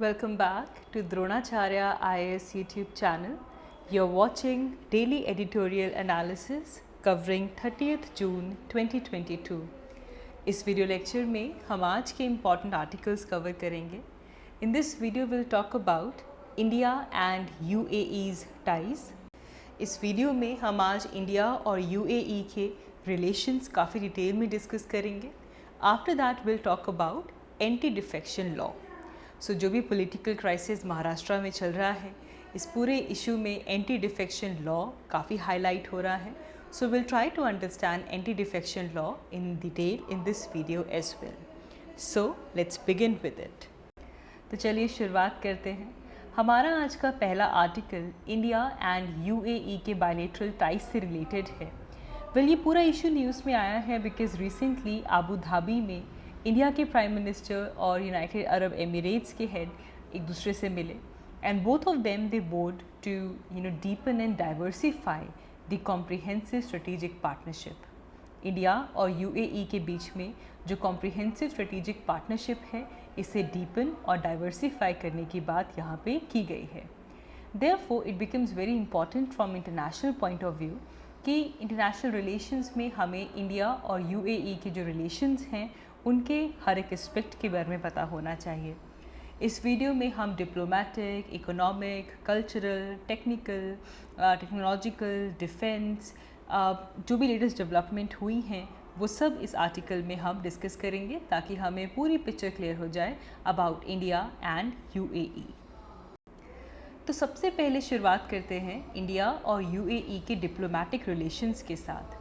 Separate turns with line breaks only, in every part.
Welcome back to Dronacharya IAS YouTube channel. You're watching daily editorial analysis covering 30th June 2022. इस video lecture में हम आज के important articles cover करेंगे. In this video we'll talk about India and UAE's ties. इस video में हम आज इंडिया और UAE के रिलेशंस काफ़ी डिटेल में डिस्कस करेंगे. After that will talk about anti defection law. So जो भी पॉलिटिकल क्राइसिस महाराष्ट्र में चल रहा है, इस पूरे इशू में एंटी डिफेक्शन लॉ काफ़ी हाईलाइट हो रहा है. So will try to understand anti defection law in detail in this video as well. So let's begin with it. तो चलिए शुरुआत करते हैं. हमारा आज का पहला आर्टिकल इंडिया एंड यूएई के बायलैटरल टाइज से रिलेटेड है. ये पूरा इशू न्यूज़ में आया है बिकॉज रिसेंटली अबू धाबी में इंडिया के प्राइम मिनिस्टर और यूनाइटेड अरब एमिरेट्स के हेड एक दूसरे से मिले and both of them they बोर्ड to deepen and diversify the comprehensive strategic partnership. India और यूएई के बीच में जो कॉम्प्रिहेंसिव स्ट्रेटेजिक पार्टनरशिप है, इसे डीपन और डाइवर्सिफाई करने की बात यहाँ पे की गई है. Therefore it becomes very important from international point of view कि इंटरनेशनल रिलेशंस में हमें इंडिया और यूएई के जो रिलेशंस हैं उनके हर एक एस्पेक्ट के बारे में पता होना चाहिए. इस वीडियो में हम diplomatic, economic, cultural, technical, technological, defence, जो भी लेटेस्ट डेवलपमेंट हुई हैं वो सब इस आर्टिकल में हम डिस्कस करेंगे ताकि हमें पूरी पिक्चर क्लियर हो जाए अबाउट इंडिया एंड यूएई. तो सबसे पहले शुरुआत करते हैं इंडिया और यूएई के डिप्लोमेटिक रिलेशंस के साथ.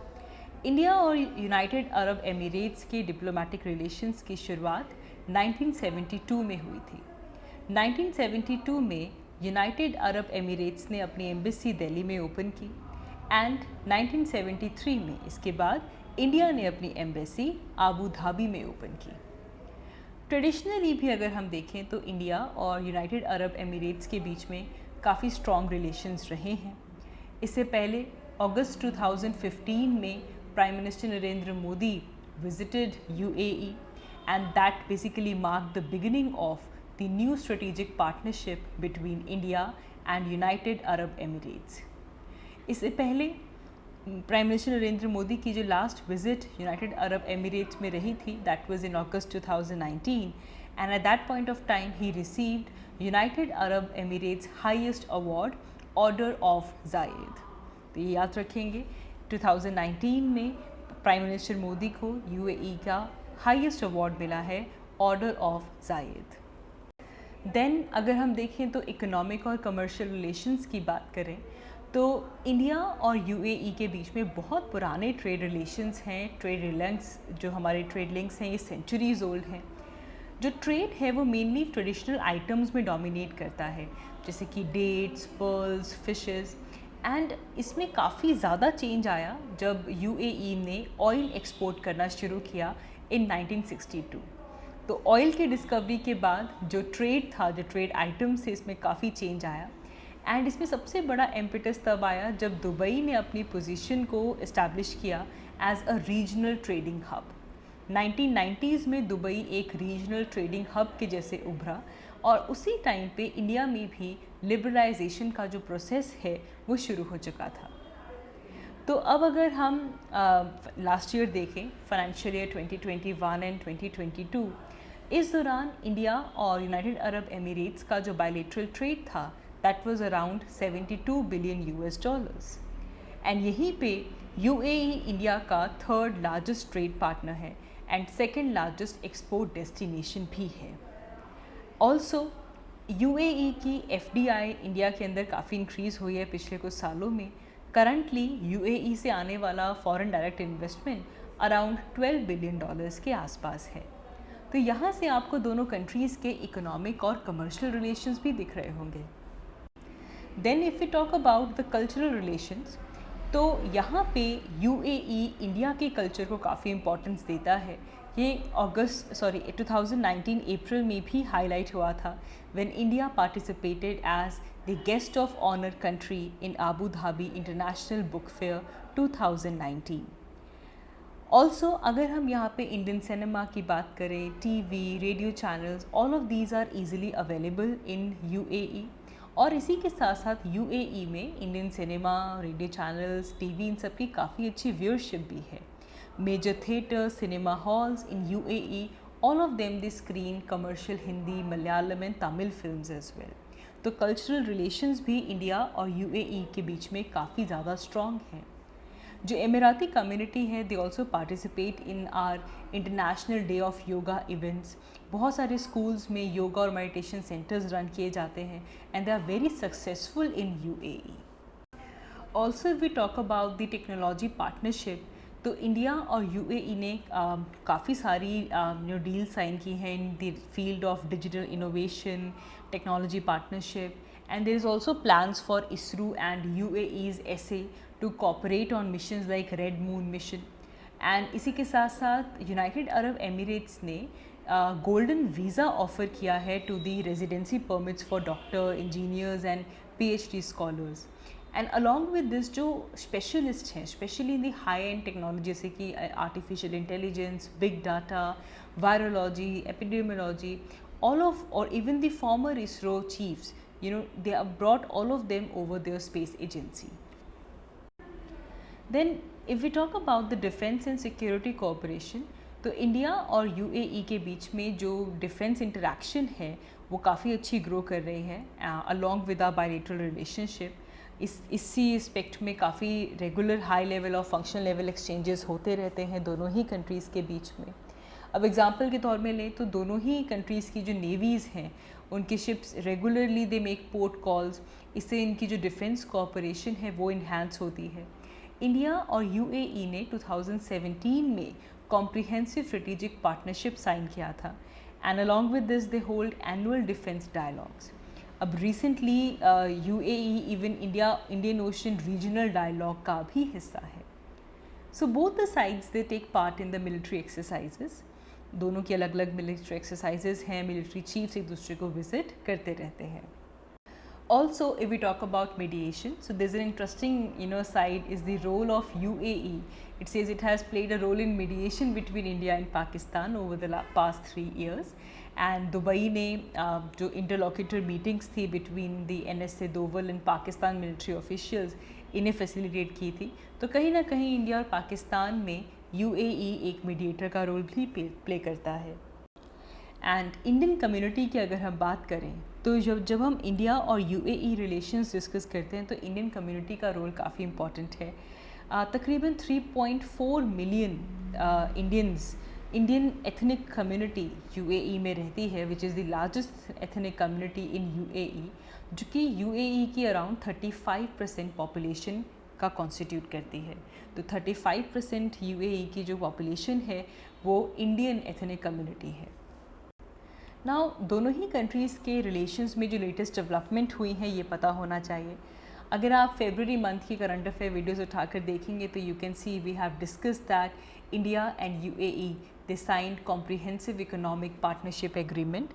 इंडिया और यूनाइटेड अरब एमिरेट्स के डिप्लोमेटिक रिलेशंस की शुरुआत 1972 में हुई थी. 1972 में यूनाइटेड अरब एमिरेट्स ने अपनी एम्बेसी दिल्ली में ओपन की एंड 1973 में इसके बाद इंडिया ने अपनी एम्बेसी अबू धाबी में ओपन की. ट्रेडिशनली भी अगर हम देखें तो इंडिया और यूनाइटेड अरब एमिरेट्स के बीच में काफ़ी स्ट्रॉन्ग रिलेशंस रहे हैं. इससे पहले अगस्त 2015 में prime minister Narendra Modi visited UAE and that basically marked the beginning of the new strategic partnership between India and United Arab Emirates. इससे पहले प्राइम मिनिस्टर नरेंद्र मोदी की जो last visit United Arab Emirates में रही थी, that was in August 2019 and at that point of time he received United Arab Emirates highest award, Order of Zayed. तो ये याद रखेंगे, 2019 में प्राइम मिनिस्टर मोदी को यूएई का हाईएस्ट अवार्ड मिला है, ऑर्डर ऑफ जायद. देन अगर हम देखें तो इकोनॉमिक और कमर्शियल रिलेशंस की बात करें तो इंडिया और यूएई के बीच में बहुत पुराने ट्रेड रिलेशंस हैं. ट्रेड लिंक्स, जो हमारे ट्रेड लिंक्स हैं, ये सेंचुरीज ओल्ड हैं. जो ट्रेड है वो मेनली ट्रेडिशनल आइटम्स में डोमिनेट करता है, जैसे कि डेट्स, पर्ल्स, फिशेस. एंड इसमें काफ़ी ज़्यादा चेंज आया जब यूएई ने ऑयल एक्सपोर्ट करना शुरू किया इन 1962. तो ऑयल के डिस्कवरी के बाद जो ट्रेड था, जो ट्रेड आइटम्स थे, इसमें काफ़ी चेंज आया. एंड इसमें सबसे बड़ा इम्पेटस तब आया जब दुबई ने अपनी पोजीशन को इस्टेब्लिश किया as a regional trading hub. 1990s में दुबई एक रीजनल ट्रेडिंग हब के जैसे उभरा और उसी टाइम पे इंडिया में भी लिबरलाइजेशन का जो प्रोसेस है वो शुरू हो चुका था. तो अब अगर हम लास्ट ईयर देखें, फाइनेंशियल ईयर 2021 एंड 2022, इस दौरान इंडिया और यूनाइटेड अरब एमिरेट्स का जो बायलैटरल ट्रेड था that was around $72 billion. And यहीं पे यूएई इंडिया का थर्ड लार्जेस्ट ट्रेड पार्टनर है and second largest export destination भी है. ऑल्सो यूएई की एफडीआई इंडिया के अंदर काफ़ी इंक्रीज़ हुई है पिछले कुछ सालों में. करंटली यूएई से आने वाला foreign direct investment around $12 billion के आसपास है. तो यहाँ से आपको दोनों कंट्रीज़ के इकोनॉमिक और कमर्शियल रिलेशंस भी दिख रहे होंगे. Then if you talk about the cultural relations, तो यहाँ पे यूएई इंडिया के कल्चर को काफ़ी इम्पोर्टेंस देता है. ये 2019 अप्रैल में भी हाईलाइट हुआ था when India participated as the guest of honour country in Abu Dhabi international book fair 2019. Also अगर हम यहाँ पे इंडियन सिनेमा की बात करें, TV, radio channels, all of these are easily available in UAE. और इसी के साथ साथ यूएई में Indian cinema, radio channels, TV, इन सब की काफ़ी अच्छी व्यूअरशिप भी है। Major theatres, cinema halls in UAE, all of them they screen commercial Hindi, Malayalam and Tamil films as well. तो कल्चरल रिलेशंस भी इंडिया और यूएई के बीच में काफ़ी ज़्यादा स्ट्रॉन्ग हैं। जो एमिराती कम्युनिटी है, they also participate in are international day of yoga events. बहुत सारे स्कूल्स में योगा और मेडिटेशन सेंटर्स रन किए जाते हैं and they are very successful in UAE. Also we talk about the technology partnership, तो इंडिया और यूएई ने काफ़ी सारी डील साइन की हैं in the field of digital innovation, technology partnership, and there is also plans for ISRO and UAE's SA to cooperate on missions like Red Moon mission. And इसी के साथ साथ यूनाइटेड अरब एमिरेट्स ने golden visa offer किया है to the residency permits for doctor, engineers and PhD scholars. And along with this जो specialist हैं, specially in the high and technology जैसे कि artificial intelligence, big data, virology, epidemiology, all of or even the former ISRO chiefs, they have brought all of them over their space agency. Then if we talk about the defense and security cooperation, तो India और UAE के बीच में जो defence interaction है वो काफ़ी अच्छी ग्रो कर रही है along with our bilateral relationship. इसी एस्पेक्ट में काफ़ी रेगुलर हाई लेवल और फंक्शनल लेवल एक्सचेंजेस होते रहते हैं दोनों ही कंट्रीज़ के बीच में। अब एग्ज़ाम्पल के तौर में लें तो दोनों ही कंट्रीज़ की जो नेवीज़ हैं उनकी ships regularly they make port calls, इससे इनकी जो डिफेंस कोऑपरेशन है वो इन्हांस होती है। इंडिया और यूएई ने 2017 में कॉम्प्रिहेंसिव स्ट्रेटेजिक पार्टनरशिप साइन किया था and along with this they hold annual defence dialogues. अब recently UAE even Indian Ocean regional dialogue का भी हिस्सा है। So both the sides they take part in the military exercises. दोनों की अलग अलग मिलिट्री एक्सरसाइजेज हैं, मिलिट्री चीफ्स एक दूसरे को विजिट करते रहते हैं। Also, if we talk about mediation, so there's an interesting side is the role of UAE. It says it has played a role in mediation between India and Pakistan over the past 3 years. And Dubai ने जो interlocutor meetings थी between the NSA Doval and Pakistan military officials इन्हें facilitate की थी। तो कहीं ना कहीं इंडिया और पाकिस्तान में UAE एक मीडिएटर का रोल भी प्ले करता है। एंड इंडियन कम्युनिटी की अगर हम बात करें तो जब हम इंडिया और यूएई रिलेशंस डिस्कस करते हैं तो इंडियन कम्युनिटी का रोल काफ़ी इम्पॉर्टेंट है। तकरीबन 3.4 million Indian ethnic community UAE में रहती है, which is the largest ethnic community in UAE, जो कि यूएई की अराउंड 35% पॉपुलेशन का कॉन्स्टिट्यूट करती है। तो 35% यूएई की जो पॉपुलेशन है वो इंडियन एथनिक कम्युनिटी है। नाउ दोनों ही कंट्रीज़ के रिलेशंस में जो लेटेस्ट डेवलपमेंट हुई हैं ये पता होना चाहिए। अगर आप फरवरी मंथ की करंट अफेयर वीडियोस उठाकर देखेंगे तो you can see we have discussed that India and UAE they signed comprehensive economic partnership agreement.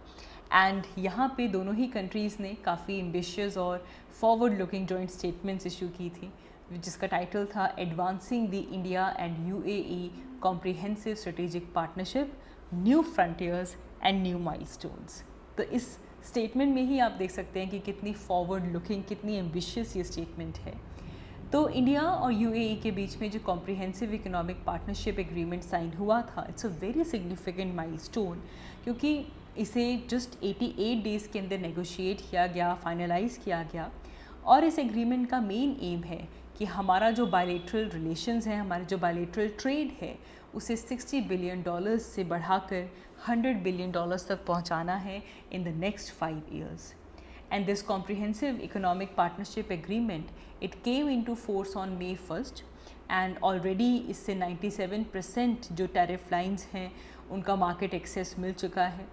And यहाँ पे दोनों ही कंट्रीज़ ने काफ़ी एम्बिशियस और forward looking joint statements issue की थी, जिसका टाइटल था advancing the India and UAE comprehensive strategic partnership, new frontiers and new milestones. तो इस स्टेटमेंट में ही आप देख सकते हैं कि कितनी फॉरवर्ड लुकिंग, कितनी एम्बिशियस ये स्टेटमेंट है। तो इंडिया और यूएई के बीच में जो comprehensive economic partnership agreement sign हुआ था, it's a very significant milestone, क्योंकि इसे जस्ट 88 डेज़ के अंदर नेगोशिएट किया गया, फाइनलाइज किया गया। और इस एग्रीमेंट का मेन एम है कि हमारा जो बायलैटरल रिलेशंस हैं, हमारे जो बायलैटरल ट्रेड है, उसे $60 बिलियन से बढ़ाकर $100 बिलियन तक पहुंचाना है in the next 5 years. And this comprehensive economic partnership agreement, it came into force on May 1st and already इससे 97% जो टैरिफ लाइंस हैं उनका मार्केट एक्सेस मिल चुका है।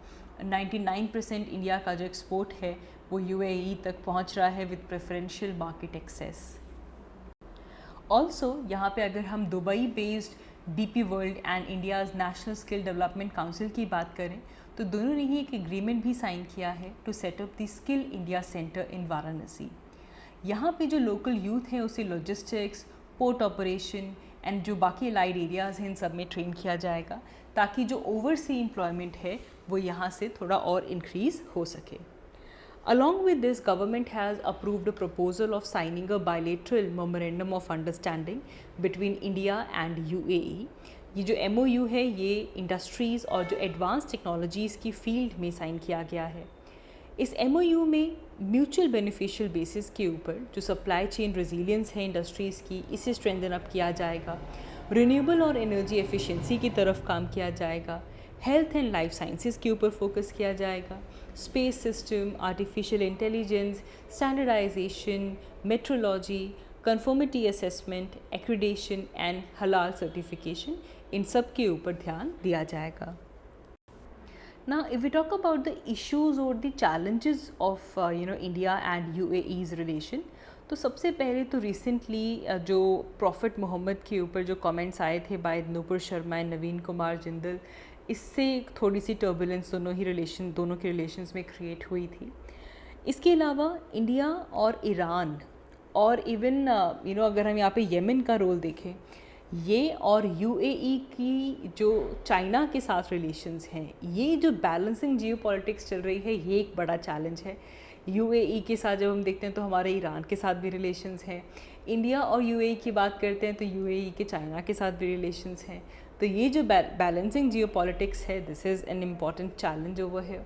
99% इंडिया का जो एक्सपोर्ट है वो यूएई तक पहुंच रहा है with preferential market access. Also यहाँ पे अगर हम Dubai based DP world and India's national skill development council की बात करें तो दोनों ने ही एक एग्रीमेंट भी साइन किया है to set up the skill India centre in Varanasi. यहाँ पे जो लोकल यूथ है उसे लॉजिस्टिक्स, पोर्ट ऑपरेशन, एंड जो बाकी अलाइड एरियाज़ हैं इन सब में ट्रेन किया जाएगा, ताकि जो ओवरसी एम्प्लॉयमेंट है वो यहाँ से थोड़ा और इंक्रीज़ हो सके. Along with this, government has approved a proposal of signing a bilateral memorandum of understanding between India and UAE. ये जो MOU है ये इंडस्ट्रीज़ और जो एडवांस टेक्नोलॉजीज़ की फील्ड में साइन किया गया है. इस MOU में म्यूचुअल बेनिफिशियल बेसिस के ऊपर जो सप्लाई चेन रेजिलियंस है इंडस्ट्रीज़ की, इसे स्ट्रेंथन अप किया जाएगा. रिन्यूएबल और एनर्जी एफिशिएंसी की तरफ काम किया जाएगा. हेल्थ एंड लाइफ साइंसेज के ऊपर फोकस किया जाएगा. Space system, artificial intelligence, standardization, metrology, conformity assessment, accreditation and हलाल सर्टिफिकेशन, इन सब के ऊपर ध्यान दिया जाएगा. Now, if we talk about the issues or the challenges of India and UAE's relation, तो सबसे पहले तो रिसेंटली जो प्रॉफिट मोहम्मद के ऊपर जो कमेंट्स आए थे बाय नूपुर शर्मा एंड नवीन कुमार जिंदल, इससे थोड़ी सी टर्बुलेंस दोनों के रिलेशंस में क्रिएट हुई थी. इसके अलावा इंडिया और ईरान और इवन अगर हम यहाँ पे येमेन का रोल देखें, ये और यूएई की जो चाइना के साथ रिलेशंस हैं, ये जो बैलेंसिंग जियोपॉलिटिक्स चल रही है, ये एक बड़ा चैलेंज है. यूएई के साथ जब हम देखते हैं तो हमारे ईरान के साथ भी रिलेशंस हैं. इंडिया और यूएई की बात करते हैं तो यूएई के चाइना के साथ भी रिलेशंस हैं. तो ये जो बैलेंसिंग जियोपॉलिटिक्स है, this is an important challenge over here.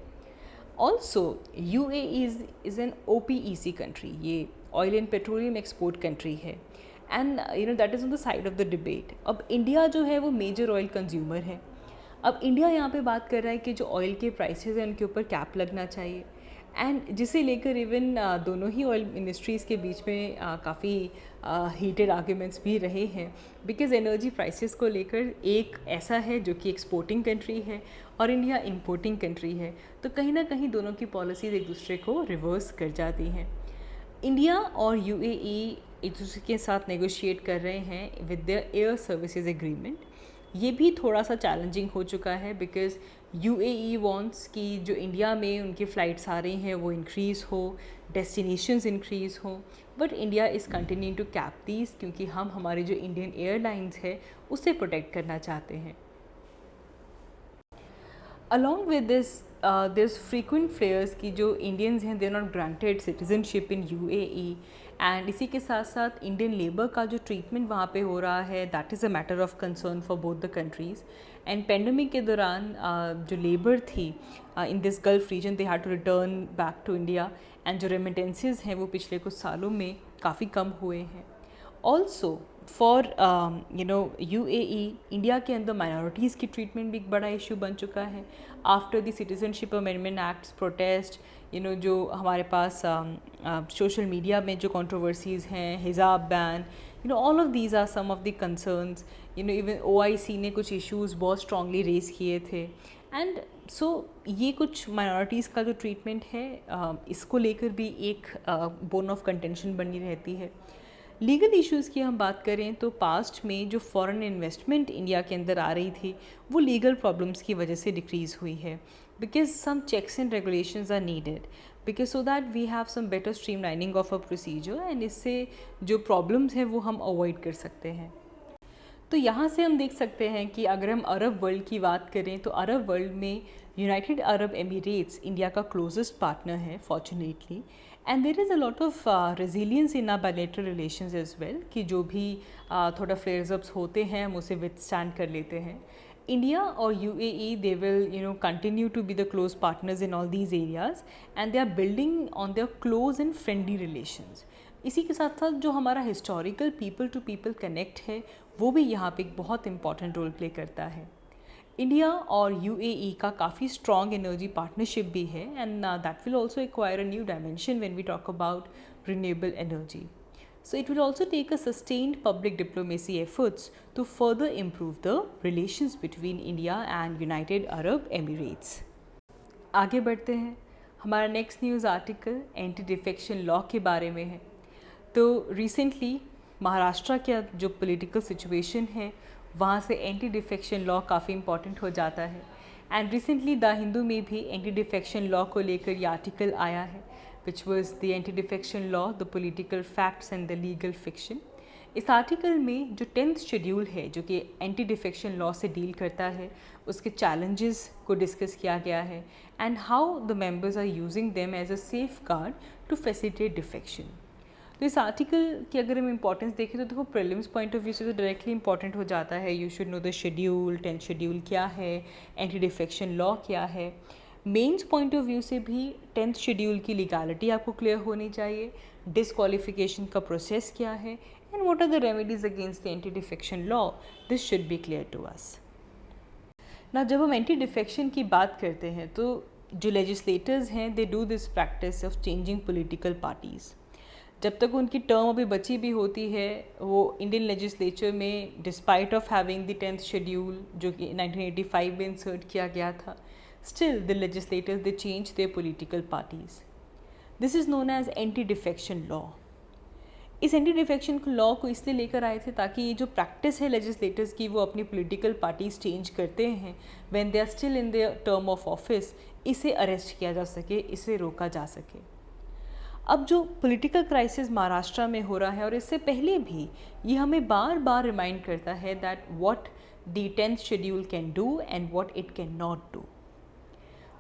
Also UAE is an OPEC country, ये oil and petroleum export country है. And that is on the side of the debate. अब इंडिया जो है वो मेजर ऑयल कंज्यूमर है. अब India यहाँ पे बात कर रहा है कि जो ऑयल के प्राइसेस हैं उनके ऊपर कैप लगना चाहिए, एंड जिसे लेकर इवन दोनों ही ऑयल मिनिस्ट्रीज़ के बीच में काफ़ी हीटेड आर्ग्यूमेंट्स भी रहे हैं, बिकॉज एनर्जी प्राइसेस को लेकर एक ऐसा है जो कि एक्सपोर्टिंग कंट्री है और इंडिया इंपोर्टिंग कंट्री है, तो कहीं ना कहीं दोनों की पॉलिसीज़ एक दूसरे को रिवर्स कर जाती हैं. इंडिया और यूएई एक दूसरे के साथ नेगोशिएट कर रहे हैं with the air services agreement. ये भी थोड़ा सा चैलेंजिंग हो चुका है, बिकॉज यूएई वांट्स कि जो इंडिया में उनकी फ़्लाइट्स आ रही हैं वो इंक्रीज़ हो, डेस्टिनेशंस इंक्रीज़ हो, but India is continuing to cap these, क्योंकि हम हमारी जो इंडियन एयरलाइंस है उससे प्रोटेक्ट करना चाहते हैं. Along with this there's frequent flares कि जो इंडियंस हैं they are not granted citizenship in UAE, and इसी के साथ साथ इंडियन लेबर का जो ट्रीटमेंट वहाँ पे हो रहा है, that is a matter of concern for both the countries. And pandemic के दौरान जो लेबर थी in this gulf region, they had to return back to India, and जो रेमिटेंसेज हैं वो पिछले कुछ सालों में काफ़ी कम हुए हैं. ऑल्सो फॉर यूएई, इंडिया के अंदर माइनॉरिटीज़ की ट्रीटमेंट भी एक बड़ा इशू बन चुका है. After the citizenship amendment acts protest, जो हमारे पास सोशल मीडिया में जो कंट्रोवर्सीज़ हैं, हिजाब ban, all of these are some of the concerns. Even OIC ने कुछ इश्यूज़ बहुत स्ट्रांगली रेज़ किए थे. एंड सो ये कुछ माइनॉरिटीज़ का जो ट्रीटमेंट है, इसको लेकर भी एक बोन ऑफ कंटेंशन बनी रहती है. लीगल इश्यूज़ की हम बात करें तो पास्ट में जो फॉरेन इन्वेस्टमेंट इंडिया के अंदर आ रही थी वो लीगल प्रॉब्लम्स की वजह से डिक्रीज़ हुई है, because some checks and regulations are needed, because so that we have some better streamlining of a procedure, and इससे जो प्रॉब्लम्स हैं वो हम अवॉइड कर सकते हैं. तो यहाँ से हम देख सकते हैं कि अगर हम अरब वर्ल्ड की बात करें तो अरब वर्ल्ड में यूनाइटेड अरब एमिरेट्स इंडिया का क्लोजेस्ट पार्टनर है fortunately, and there is a lot of resilience in our bilateral relations as well, कि जो भी थोड़ा फ्लेयर्स अप्स होते हैं हम उसे विथस्टैंड कर लेते हैं. इंडिया और UAE they will continue to be the close partners in all these areas, and they are building on their close and friendly relations. इसी के साथ साथ जो हमारा historical people to people connect है वो भी यहाँ पे एक बहुत इंपॉर्टेंट रोल प्ले करता है. इंडिया और यूएई का काफ़ी स्ट्रॉन्ग एनर्जी पार्टनरशिप भी है, and that will also acquire a new dimension when we talk about renewable energy. So it will also take a sustained public diplomacy efforts to further improve the relations between India and United Arab Emirates. आगे बढ़ते हैं. हमारा next news article anti defection law के बारे में है. तो recently Maharashtra का जो पॉलिटिकल सिचुएशन है वहाँ से एंटी डिफेक्शन लॉ काफ़ी इम्पॉर्टेंट हो जाता है, एंड रिसेंटली द हिंदू में भी एंटी डिफेक्शन लॉ को लेकर ये आर्टिकल आया है, which was the anti-defection law, the political facts and the legal fiction. इस आर्टिकल में जो 10th शेड्यूल है जो कि एंटी डिफेक्शन लॉ से डील करता है, उसके चैलेंजेस को डिस्कस किया गया है and how the members are using them as a safeguard to facilitate defection. तो इस आर्टिकल की अगर हम इंपॉर्टेंस देखें तो देखो प्रीलिम्स पॉइंट ऑफ व्यू से तो डायरेक्टली इंपॉर्टेंट हो जाता है। You should know the schedule, 10th schedule क्या है, एंटी डिफेक्शन लॉ क्या है। मेंस पॉइंट ऑफ व्यू से भी 10th शेड्यूल की लीगैलिटी आपको क्लियर होनी चाहिए, डिसक्वालिफिकेशन का प्रोसेस क्या है and what are the remedies against the anti defection law, this should be clear to us. ना जब हम एंटी डिफेक्शन की बात करते हैं तो जो लेजिस्लेटर्स हैं they do this practice of changing political parties. जब तक उनकी टर्म अभी बची भी होती है वो इंडियन लेजिस्लेचर में despite of having the 10th schedule जो कि 1985 में इंसर्ट किया गया था, still the legislators they change their political parties. This is known as anti defection law. इस एंटी डिफेक्शन लॉ को इसलिए लेकर आए थे ताकि ये जो प्रैक्टिस है लेजिस्लेटर्स की वो अपनी पॉलिटिकल पार्टीज चेंज करते हैं when they are still in their term of office, इसे अरेस्ट किया जा सके, इसे रोका जा सके। अब जो पॉलिटिकल क्राइसिस महाराष्ट्र में हो रहा है और इससे पहले भी ये हमें बार बार रिमाइंड करता है that what the 10th schedule can do and what it can not do.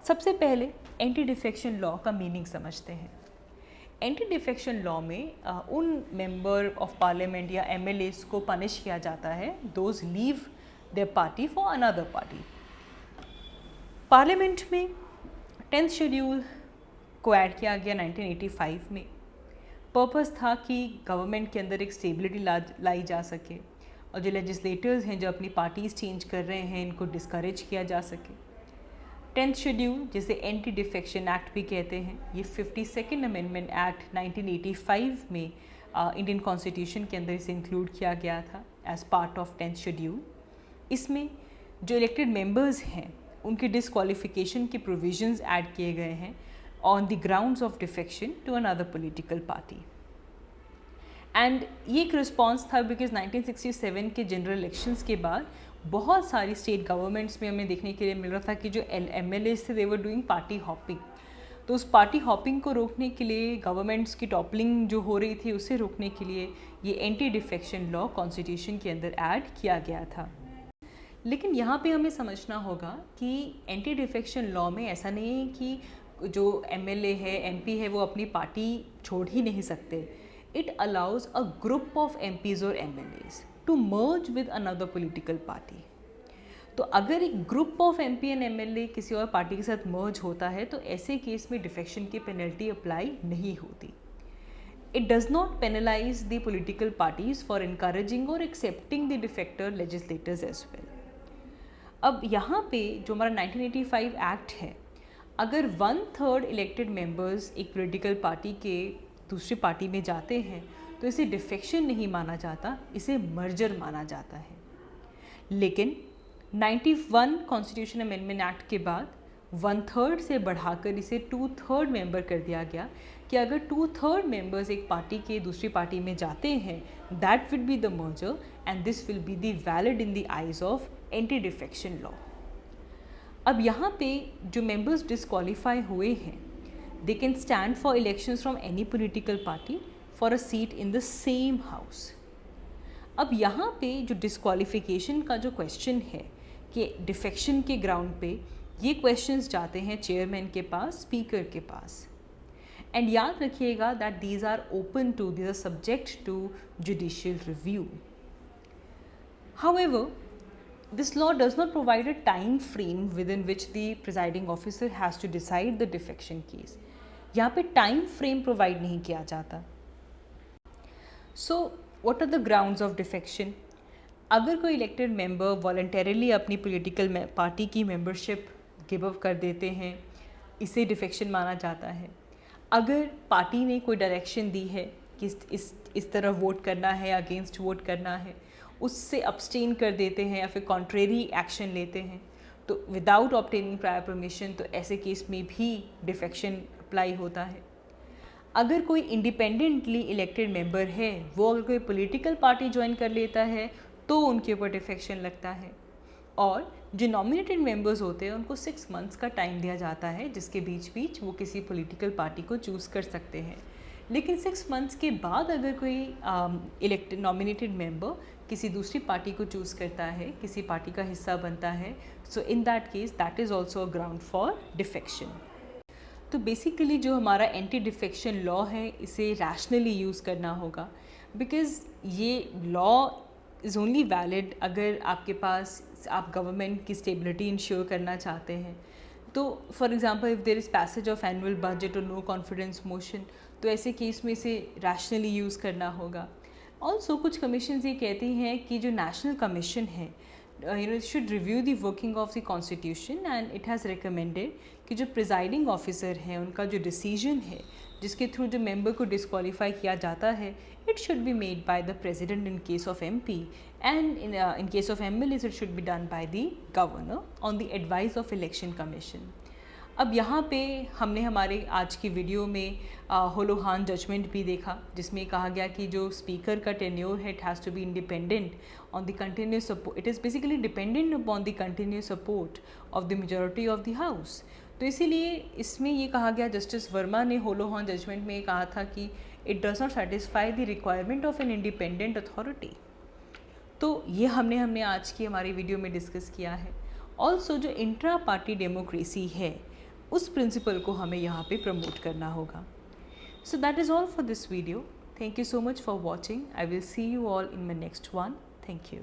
सबसे पहले एंटी डिफेक्शन लॉ का मीनिंग समझते हैं। एंटी डिफेक्शन लॉ में उन मेंबर ऑफ पार्लियामेंट या एमएलएस को पनिश किया जाता है those leave their party for another party. Parliament में 10th शेड्यूल को ऐड किया गया 1985 में। पर्पस था कि गवर्नमेंट के अंदर एक स्टेबिलिटी लाई जा सके और जो लेजिस्लेटर्स हैं जो अपनी पार्टीज़ चेंज कर रहे हैं इनको डिस्करेज किया जा सके। 10th शेड्यूल जिसे एंटी डिफेक्शन एक्ट भी कहते हैं, ये 52nd अमेंडमेंट एक्ट 1985 में इंडियन कॉन्स्टिट्यूशन के अंदर इसे इंक्लूड किया गया था as part of 10th schedule. इसमें जो इलेक्टेड मेंबर्स हैं उनके डिसक्वालिफिकेशन के प्रोविजंस ऐड किए गए हैं on the grounds of defection to another political party. And ये एक रिस्पॉन्स था बिकॉज 1967 के जनरल इलेक्शंस के बाद बहुत सारी स्टेट गवर्नमेंट्स में हमें देखने के लिए मिल रहा था कि जो एमएलएस थे दे वर डूइंग पार्टी हॉपिंग। तो उस पार्टी हॉपिंग को रोकने के लिए, गवर्नमेंट्स की टॉपलिंग जो हो रही थी उसे रोकने के लिए ये एंटी डिफेक्शन लॉ कॉन्स्टिट्यूशन के अंदर ऐड किया गया था। लेकिन यहाँ पे हमें समझना होगा कि एंटी डिफेक्शन लॉ में ऐसा नहीं है कि जो एमएलए है, एमपी है, वो अपनी पार्टी छोड़ ही नहीं सकते। It allows a group of MPs और MLAs to merge with another political party. तो अगर एक group of MP and MLA किसी और पार्टी के साथ मर्ज होता है तो ऐसे केस में डिफेक्शन की पेनल्टी अप्लाई नहीं होती। It does not penalise the political parties for encouraging और accepting the defector legislators as well. अब यहाँ पे जो हमारा 1985 एक्ट है, अगर 1/3 इलेक्टेड मेंबर्स एक पॉलिटिकल पार्टी के दूसरी पार्टी में जाते हैं तो इसे डिफेक्शन नहीं माना जाता, इसे मर्जर माना जाता है। लेकिन 91 कॉन्स्टिट्यूशन अमेंडमेंट एक्ट के बाद 1/3 से बढ़ाकर इसे 2/3 मेंबर कर दिया गया कि अगर 2/3 मेंबर्स एक पार्टी के दूसरी पार्टी में जाते हैं that will be the merger and this will be the valid in the eyes of anti defection law. अब यहाँ पे जो मेंबर्स डिसक्वालीफाई हुए हैं they can stand for elections from any political party for a seat in the same house. अब यहाँ पे जो डिसक्वालिफिकेशन का जो क्वेश्चन है कि डिफेक्शन के ग्राउंड पे ये क्वेश्चंस जाते हैं चेयरमैन के पास, स्पीकर के पास। एंड याद रखिएगा that these are open to, these are subject to judicial review. However, this law does not provide a time frame within which the presiding officer has to decide the defection case. यहाँ पे time frame provide नहीं किया जाता। So, what are the grounds of defection? अगर कोई elected member voluntarily अपनी political party की membership give up कर देते हैं, इसे defection माना जाता है। अगर पार्टी ने कोई डायरेक्शन दी है कि इस तरफ वोट करना है, अगेंस्ट वोट करना है, उससे अब्सटेन कर देते हैं या फिर कॉन्ट्रेरी एक्शन लेते हैं, तो विदाउट ऑब्टेनिंग प्रायर परमिशन, तो ऐसे केस में भी डिफेक्शन अप्लाई होता है। अगर कोई इंडिपेंडेंटली इलेक्टेड मेंबर है, वो अगर कोई पॉलिटिकल पार्टी ज्वाइन कर लेता है तो उनके ऊपर डिफेक्शन लगता है। और जो नॉमिनेटेड मेंबर्स होते हैं उनको 6 मंथ्स का टाइम दिया जाता है जिसके बीच बीच वो किसी पॉलिटिकल पार्टी को चूज़ कर सकते हैं। लेकिन 6 मंथ्स के बाद अगर कोई इलेक्टेड नॉमिनेटेड मेंबर किसी दूसरी पार्टी को चूज़ करता है, किसी पार्टी का हिस्सा बनता है, so in that case that is also a ground for defection. तो बेसिकली जो हमारा एंटी डिफेक्शन लॉ है इसे रैशनली यूज़ करना होगा, बिकॉज़ ये लॉ इज़ ओनली वैलिड अगर आपके पास आप गवर्नमेंट की स्टेबिलिटी इंश्योर करना चाहते हैं। तो for example if there is passage of annual budget और नो कॉन्फिडेंस मोशन, तो ऐसे केस में इसे रैशनली यूज़ करना होगा। ऑल्सो कुछ कमीशंस ये कहती हैं कि जो नेशनल कमीशन है should review the working of the constitution, and it has recommended कि जो प्रिजाइडिंग ऑफिसर है उनका जो डिसीजन है जिसके थ्रू जो मेंबर को डिस्क्वालीफाई किया जाता है, it should be made by the president in case of MP, and in case of MLAs it should be done by the governor on the advice of election commission. अब यहाँ पे हमने हमारे आज की वीडियो में होलोहान जजमेंट भी देखा, जिसमें कहा गया कि जो स्पीकर का टेन्योर है it has to be independent on the continuous support, it is basically dependent upon the continuous support of the majority of the house. तो इसीलिए इसमें ये कहा गया, जस्टिस वर्मा ने होलोहान जजमेंट में कहा था कि it does not satisfy the requirement of an independent authority. तो ये हमने आज की हमारी वीडियो में डिस्कस किया है। ऑल्सो जो इंट्रा पार्टी डेमोक्रेसी है उस प्रिंसिपल को हमें यहाँ पे प्रमोट करना होगा। So that is all for this video. Thank you so much for watching. I will see you all in my next one. Thank you.